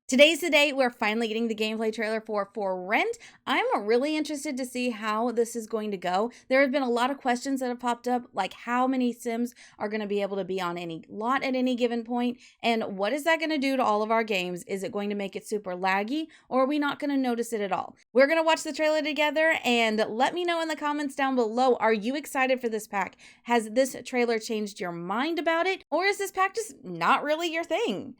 Today's the day we're finally getting the gameplay trailer For Rent. I'm really interested to see how this is going to go. There have been a lot of questions that have popped up, like how many Sims are going to be able to be on any lot at any given point, and what is that going to do to all of our games? Is it going to make it super laggy, or are we not going to notice it at all? We're going to watch the trailer together, and let me know in the comments down below, are you excited for this pack? Has this trailer changed your mind about it, or is this pack just not really your thing?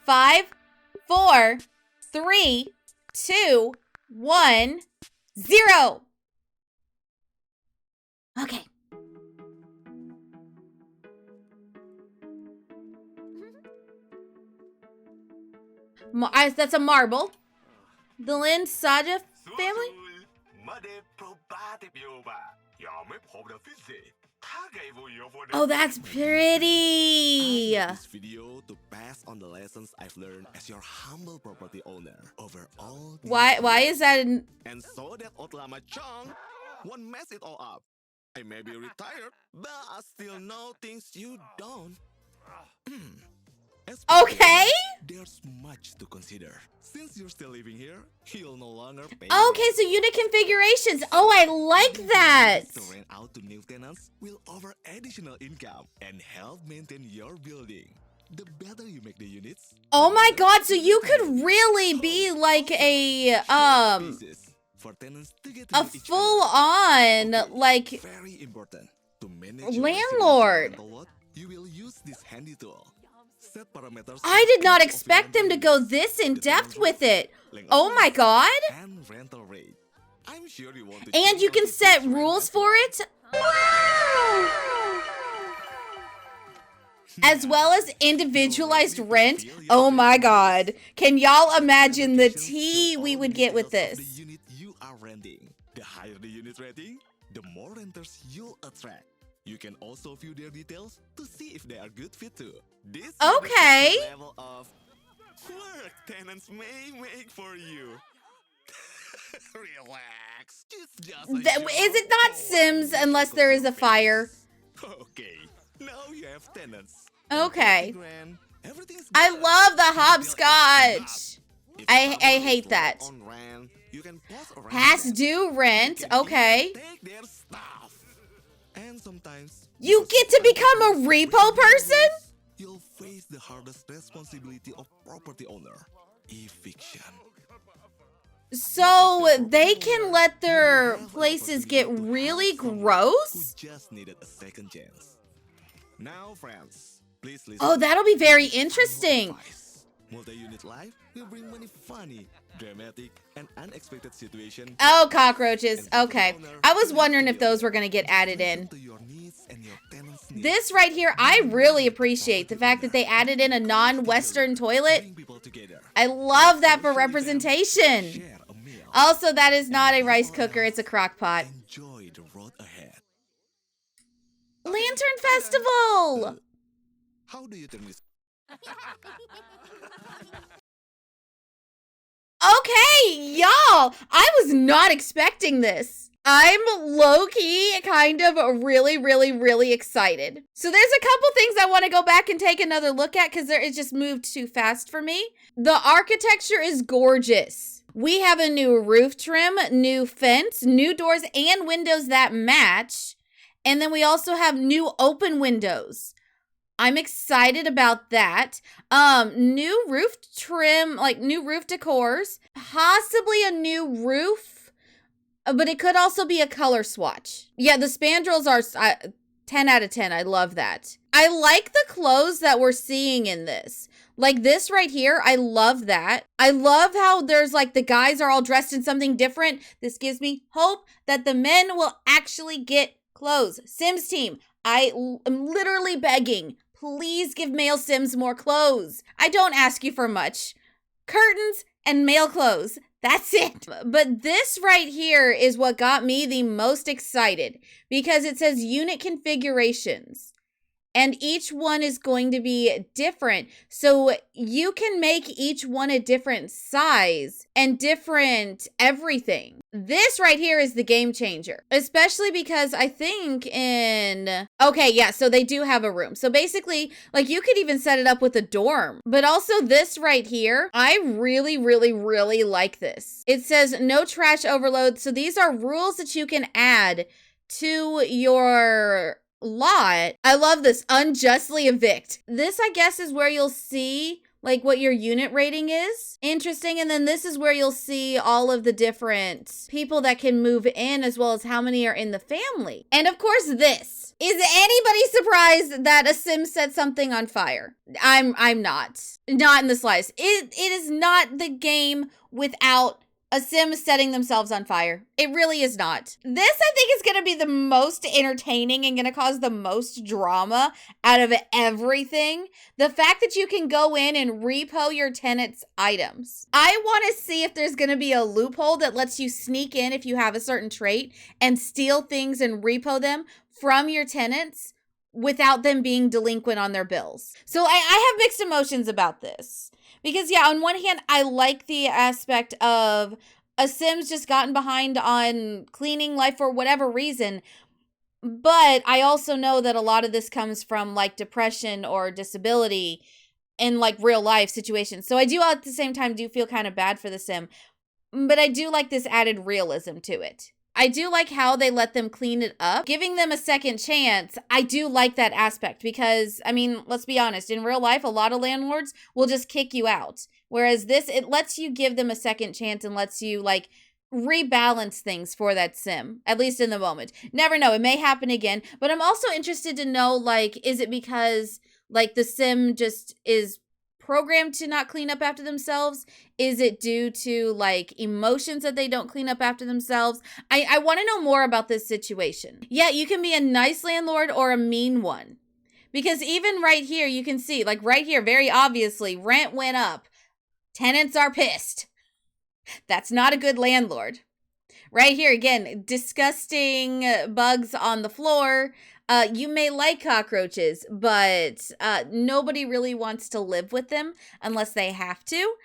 5, 4, 3, 2, 1, 0. Okay. That's a marble. The Lind Saja family? Oh, that's pretty. This video to pass on the lessons I've learned as your humble property owner over all. Why is that? And so that Otlama Chong won't mess it all up. I may be retired, but I still know things you don't. Okay. There's much to consider. Since you're still living here, you'll no longer pay. Okay, so unit configurations. Oh, I like that. To rent out to new tenants will offer additional income and help maintain your building. The better you make the units. Oh my god, so you could really be like a for tenants to get a full on like very important to manage landlord. You will use this handy tool. Set parameters. I did not expect them to go this in depth with it. Oh my god. And rental rate. I'm sure you want to. And you can set rules for it. Wow. As well as individualized rent. Oh my god. Can y'all imagine the tea we would get with this? The unit you are renting. The higher the unit rating, the more renters you'll attract. You can also view their details to see if they are good fit too. This okay. is the level of work tenants may make for you. Relax. It's just is it not Sims unless there is a fire? Okay. Now you have tenants. Okay. I love the hopscotch. I hate that. Past due rent. Okay. And sometimes you get to become a repo person? You'll face the hardest responsibility of property owner, eviction. So they can let their places get really gross? Who just needed a second chance. Now, friends, please listen. Oh, that'll be very interesting. Multi-unit life will bring many funny, dramatic, and unexpected situations. Oh, cockroaches. Okay. I was wondering if those were going to get added in. This right here, I really appreciate the fact that they added in a non-Western toilet. I love that for representation. Also, that is not a rice cooker. It's a crock pot. Enjoy the road ahead. Lantern Festival! How do you turn this? Okay, y'all, I was not expecting this. I'm low-key kind of really excited. So there's a couple things I want to go back and take another look at because it just moved too fast for me. The architecture is gorgeous. We have a new roof trim, new fence, new doors and windows that match. And then we also have new open windows. I'm excited about that. New roof trim, like new roof decors, possibly a new roof, but it could also be a color swatch. Yeah, the spandrels are 10 out of 10. I love that. I like the clothes that we're seeing in this. Like this right here, I love that. I love how there's like the guys are all dressed in something different. This gives me hope that the men will actually get clothes. Sims team, I am literally begging. Please give male Sims more clothes. I don't ask you for much. Curtains and male clothes. That's it. But this right here is what got me the most excited because it says unit configurations. And each one is going to be different. So you can make each one a different size and different everything. This right here is the game changer, especially because I think okay, yeah, so they do have a room. So basically, like you could even set it up with a dorm. But also this right here, I really, really, really like this. It says no trash overload. So these are rules that you can add to your lot. I love this. Unjustly evict. This, I guess, is where you'll see like what your unit rating is. Interesting. And then this is where you'll see all of the different people that can move in, as well as how many are in the family. And of course, this. Is anybody surprised that a sim set something on fire? I'm not. Not in the slightest. It is not the game without a sim setting themselves on fire. It really is not. This, I think, is going to be the most entertaining and going to cause the most drama out of everything. The fact that you can go in and repo your tenants' items. I want to see if there's going to be a loophole that lets you sneak in if you have a certain trait and steal things and repo them from your tenants without them being delinquent on their bills. So I have mixed emotions about this. Because, yeah, on one hand, I like the aspect of a sim's just gotten behind on cleaning life for whatever reason. But I also know that a lot of this comes from, like, depression or disability in, like, real life situations. So I do, at the same time, do feel kind of bad for the sim. But I do like this added realism to it. I do like how they let them clean it up. Giving them a second chance, I do like that aspect because, I mean, let's be honest, in real life, a lot of landlords will just kick you out. Whereas this, it lets you give them a second chance and lets you, like, rebalance things for that sim, at least in the moment. Never know, it may happen again. But I'm also interested to know, like, is it because, like, the sim just is programmed to not clean up after themselves? Is it due to like emotions that they don't clean up after themselves? I want to know more about this situation. Yeah, you can be a nice landlord or a mean one. Because even right here, you can see, like right here, very obviously, rent went up. Tenants are pissed. That's not a good landlord. Right here, again, disgusting bugs on the floor. You may like cockroaches, but nobody really wants to live with them unless they have to.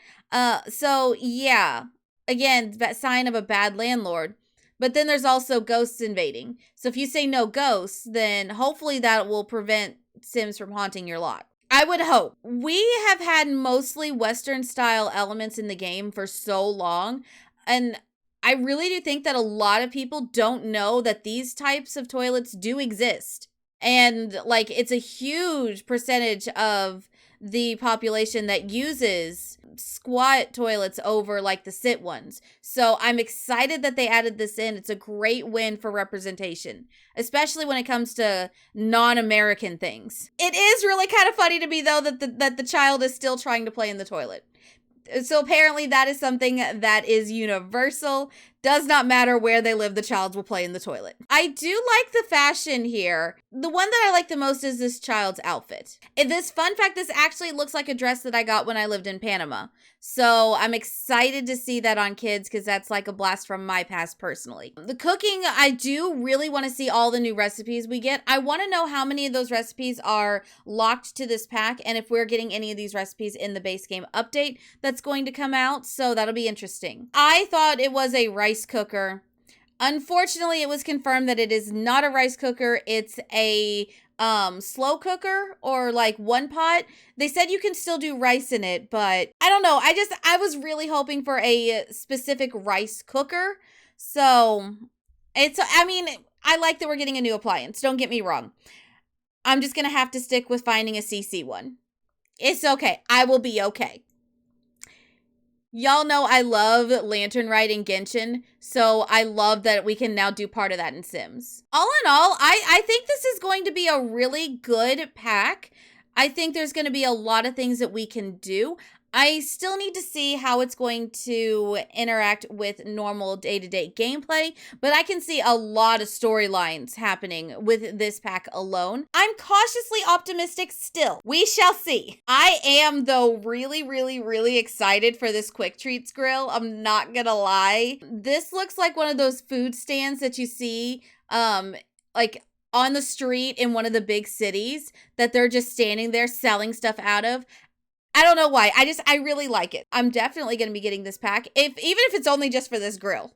So yeah, again, that sign of a bad landlord. But then there's also ghosts invading. So if you say no ghosts, then hopefully that will prevent Sims from haunting your lot. I would hope. We have had mostly Western style elements in the game for so long, and I really do think that a lot of people don't know that these types of toilets do exist. And like it's a huge percentage of the population that uses squat toilets over like the sit ones. So I'm excited that they added this in. It's a great win for representation, especially when it comes to non-American things. It is really kind of funny to me though that the child is still trying to play in the toilet. So apparently that is something that is universal. Does not matter where they live, the child will play in the toilet. I do like the fashion here. The one that I like the most is this child's outfit. This fun fact, this actually looks like a dress that I got when I lived in Panama. So I'm excited to see that on kids because that's like a blast from my past personally. The cooking, I do really want to see all the new recipes we get. I want to know how many of those recipes are locked to this pack and if we're getting any of these recipes in the base game update that's going to come out. So that'll be interesting. I thought it was a rice cooker. Unfortunately, it was confirmed that it is not a rice cooker. It's a slow cooker or like one pot. They said you can still do rice in it, but I don't know. I was really hoping for a specific rice cooker. So I mean, I like that we're getting a new appliance. Don't get me wrong. I'm just going to have to stick with finding a CC one. It's okay. I will be okay. Y'all know I love Lantern Ride in Genshin, so I love that we can now do part of that in Sims. All in all, I think this is going to be a really good pack. I think there's going to be a lot of things that we can do. I still need to see how it's going to interact with normal day-to-day gameplay, but I can see a lot of storylines happening with this pack alone. I'm cautiously optimistic still. We shall see. I am, though, really, really, really excited for this Quick Treats grill. I'm not gonna lie. This looks like one of those food stands that you see, like on the street in one of the big cities that they're just standing there selling stuff out of. I don't know why. I really like it. I'm definitely going to be getting this pack, even if it's only just for this grill.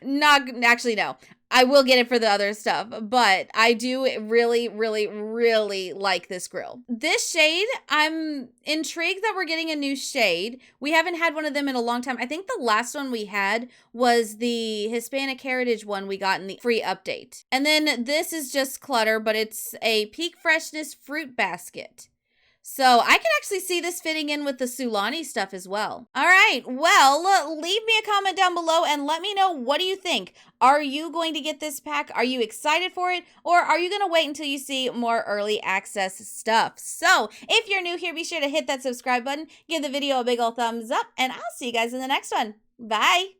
Not actually, no. I will get it for the other stuff, but I do really, really, really like this grill. This shade, I'm intrigued that we're getting a new shade. We haven't had one of them in a long time. I think the last one we had was the Hispanic Heritage one we got in the free update. And then this is just clutter, but it's a Peak Freshness fruit basket. So I can actually see this fitting in with the Sulani stuff as well. All right, well, leave me a comment down below and let me know, what do you think? Are you going to get this pack? Are you excited for it? Or are you going to wait until you see more early access stuff? So if you're new here, be sure to hit that subscribe button, give the video a big old thumbs up, and I'll see you guys in the next one. Bye.